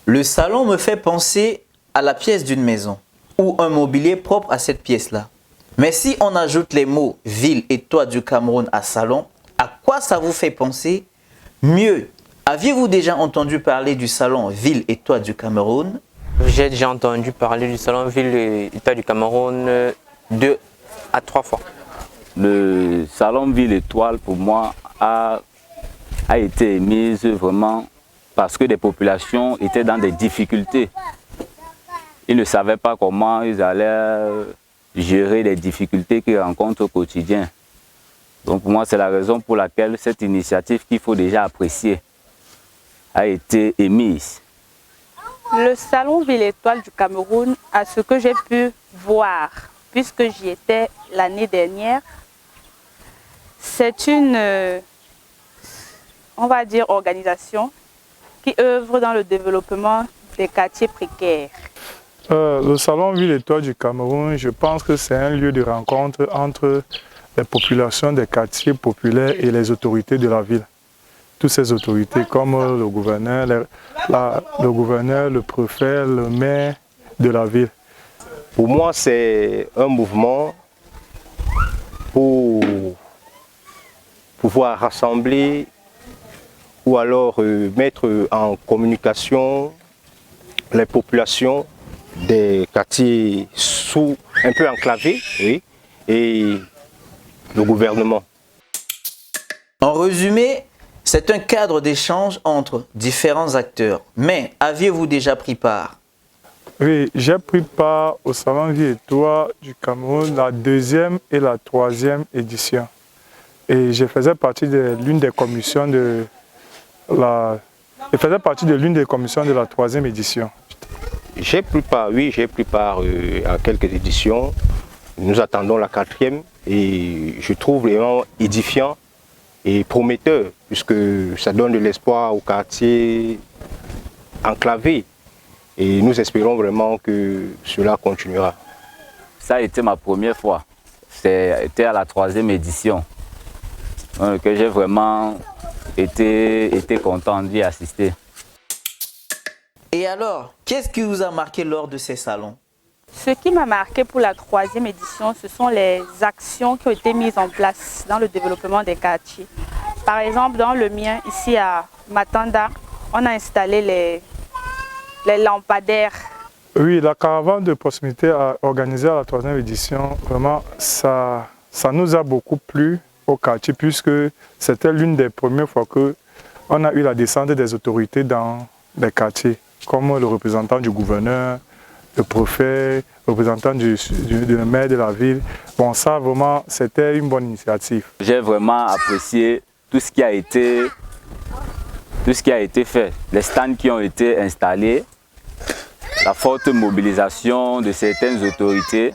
Le salon me fait penser à la pièce d'une maison ou un mobilier propre à cette pièce-là. Mais si on ajoute les mots ville et toit du Cameroun à salon, à quoi ça vous fait penser? Mieux, aviez-vous déjà entendu parler du salon ville et toit du Cameroun? J'ai déjà entendu parler du salon ville et toit du Cameroun 2 à 3 fois. Le salon ville étoile pour moi a été mise vraiment parce que des populations étaient dans des difficultés. Ils ne savaient pas comment ils allaient gérer les difficultés qu'ils rencontrent au quotidien. Donc pour moi, c'est la raison pour laquelle cette initiative qu'il faut déjà apprécier a été émise. Le salon Ville Étoile du Cameroun, à ce que j'ai pu voir, puisque j'y étais l'année dernière, c'est une, on va dire, organisation qui œuvre dans le développement des quartiers précaires. Le salon Ville Étoile du Cameroun, je pense que c'est un lieu de rencontre entre les populations des quartiers populaires et les autorités de la ville. Toutes ces autorités comme le gouverneur, le préfet, le maire de la ville. Pour moi, c'est un mouvement pour pouvoir rassembler ou alors mettre en communication les populations des quartiers un peu enclavés, oui, et le gouvernement. En résumé, c'est un cadre d'échange entre différents acteurs. Mais aviez-vous déjà pris part? Oui, j'ai pris part au salon Ville Étoile du Cameroun, la 2e et la 3e édition. Et je faisais partie de l'une des commissions de la 3e édition. J'ai pris part, oui, j'ai pris part à quelques éditions. Nous attendons la 4e et je trouve vraiment édifiant et prometteur puisque ça donne de l'espoir au quartier enclavé. Et nous espérons vraiment que cela continuera. Ça a été ma première fois. C'était à la 3e édition que j'ai vraiment été content d'y assister. Et alors, qu'est-ce qui vous a marqué lors de ces salons? Ce qui m'a marqué pour la 3e édition, ce sont les actions qui ont été mises en place dans le développement des quartiers. Par exemple, dans le mien, ici à Matanda, on a installé les lampadaires. Oui, la caravane de proximité organisée à la 3e édition, vraiment, ça nous a beaucoup plu au quartier puisque c'était l'une des premières fois qu'on a eu la descente des autorités dans les quartiers, comme le représentant du gouverneur, le préfet, le représentant du maire de la ville. Bon, ça vraiment, c'était une bonne initiative. J'ai vraiment apprécié tout ce qui a été fait, les stands qui ont été installés, la forte mobilisation de certaines autorités.